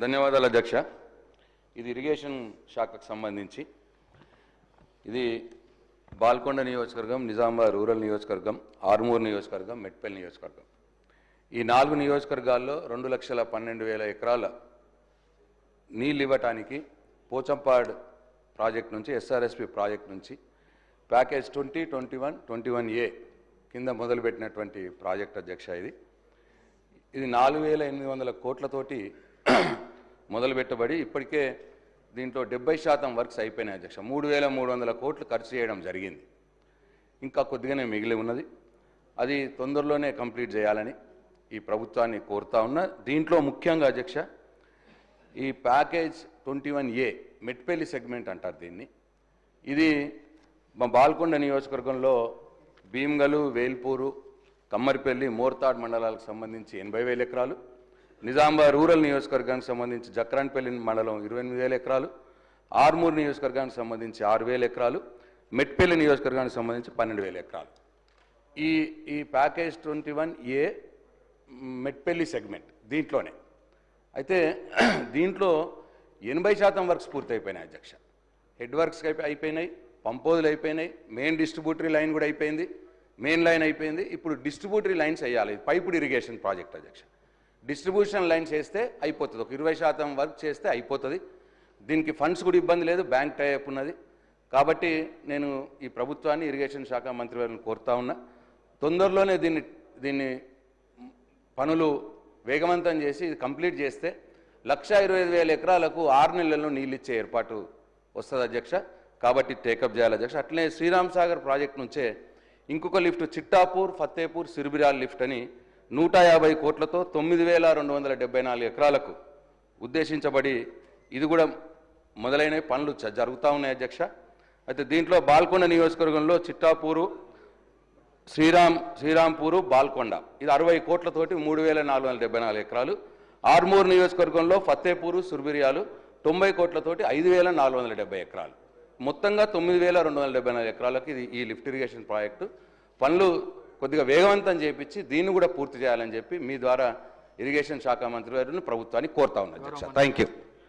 ధన్యవాదాలు అధ్యక్ష. ఇది ఇరిగేషన్ శాఖకు సంబంధించి ఇది బాల్కొండ నియోజకవర్గం, నిజామాబాద్ రూరల్ నియోజకవర్గం, ఆర్మూర్ నియోజకవర్గం, మెట్పల్లి నియోజకవర్గం. ఈ 4 నియోజకవర్గాల్లో 2,12,000 ఎకరాల నీళ్ళు ఇవ్వటానికి పోచంపాడ్ ప్రాజెక్ట్ నుంచి, ఎస్ఆర్ఎస్పి ప్రాజెక్ట్ నుంచి ప్యాకేజ్ 2021-21A కింద మొదలుపెట్టినటువంటి ప్రాజెక్ట్ అధ్యక్ష. ఇది 4,800 కోట్లతోటి మొదలుపెట్టబడి ఇప్పటికే దీంట్లో 70% వర్క్స్ అయిపోయినాయి అధ్యక్ష. 3,300 కోట్లు ఖర్చు చేయడం జరిగింది. ఇంకా కొద్దిగానే మిగిలి ఉన్నది. అది తొందరలోనే కంప్లీట్ చేయాలని ఈ ప్రభుత్వాన్ని కోరుతా ఉన్నా. దీంట్లో ముఖ్యంగా అధ్యక్ష ఈ ప్యాకేజ్ 21A మెట్పల్లి సెగ్మెంట్ అంటారు దీన్ని. ఇది మా బాల్కొండ నియోజకవర్గంలో భీమ్గల్, వేల్పూరు, కమ్మరిపల్లి, మోర్తాడ్ మండలాలకు సంబంధించి 80,000 ఎకరాలు, నిజామాబాద్ రూరల్ నియోజకవర్గానికి సంబంధించి జక్రాన్పల్లి మండలం 28,000 ఎకరాలు, ఆర్మూర్ నియోజకవర్గానికి సంబంధించి 6,000 ఎకరాలు, మెట్పల్లి నియోజకవర్గానికి సంబంధించి 12,000 ఎకరాలు. ఈ ప్యాకేజ్ 21A మెట్పల్లి సెగ్మెంట్ దీంట్లోనే. అయితే దీంట్లో 80% వర్క్స్ పూర్తి అయిపోయినాయి అధ్యక్ష. హెడ్ వర్క్స్ అయిపోయినాయి, పంపోజులు అయిపోయినాయి, మెయిన్ డిస్ట్రిబ్యూటరీ లైన్ కూడా అయిపోయింది, మెయిన్ లైన్ అయిపోయింది. ఇప్పుడు డిస్ట్రిబ్యూటరీ లైన్స్ వేయాలి. పైపుడ్ ఇరిగేషన్ ప్రాజెక్ట్ అధ్యక్ష. డిస్ట్రిబ్యూషన్ లైన్స్ వేస్తే అయిపోతుంది. ఒక 20% వర్క్ చేస్తే అయిపోతుంది. దీనికి ఫండ్స్ కూడా ఇబ్బంది లేదు, బ్యాంక్ టైఅప్ ఉన్నది. కాబట్టి నేను ఈ ప్రభుత్వాన్ని, ఇరిగేషన్ శాఖ మంత్రివర్యులను కోరుతా ఉన్నా, తొందరలోనే దీన్ని పనులు వేగవంతం చేసి ఇది కంప్లీట్ చేస్తే 1,25,000 ఎకరాలకు 6 నెలల్లో నీళ్ళు ఇచ్చే ఏర్పాటు వస్తుంది అధ్యక్ష. కాబట్టి టేకప్ చేయాలి అధ్యక్ష. అట్లనే శ్రీరామ్ సాగర్ ప్రాజెక్ట్ నుంచే ఇంకొక లిఫ్ట్ చిట్టాపూర్, ఫత్తేపూర్, సిరిబిరాల్ లిఫ్ట్ అని 150 కోట్లతో 9,274 ఎకరాలకు ఉద్దేశించబడి ఇది కూడా మొదలైన పనులు జరుగుతూ ఉన్నాయి అధ్యక్ష. అయితే దీంట్లో బాల్కొండ నియోజకవర్గంలో చిట్టాపూరు, శ్రీరాంపూరు, బాల్కొండ ఇది 60 కోట్లతోటి 3,474 ఎకరాలు. ఆర్మూర్ నియోజకవర్గంలో ఫత్తేపూరు, సుర్బిరియాలు 90 కోట్లతోటి 5,470 ఎకరాలు. మొత్తంగా 9,274 ఎకరాలకు ఇది ఈ లిఫ్ట్ ఇరిగేషన్ ప్రాజెక్టు. పనులు కొద్దిగా వేగవంతం చేయించి దీన్ని కూడా పూర్తి చేయాలని చెప్పి మీ ద్వారా ఇరిగేషన్ శాఖ మంత్రివర్యులను ప్రభుత్వాన్ని కోరుతా ఉన్నా అధ్యక్ష. Thank you.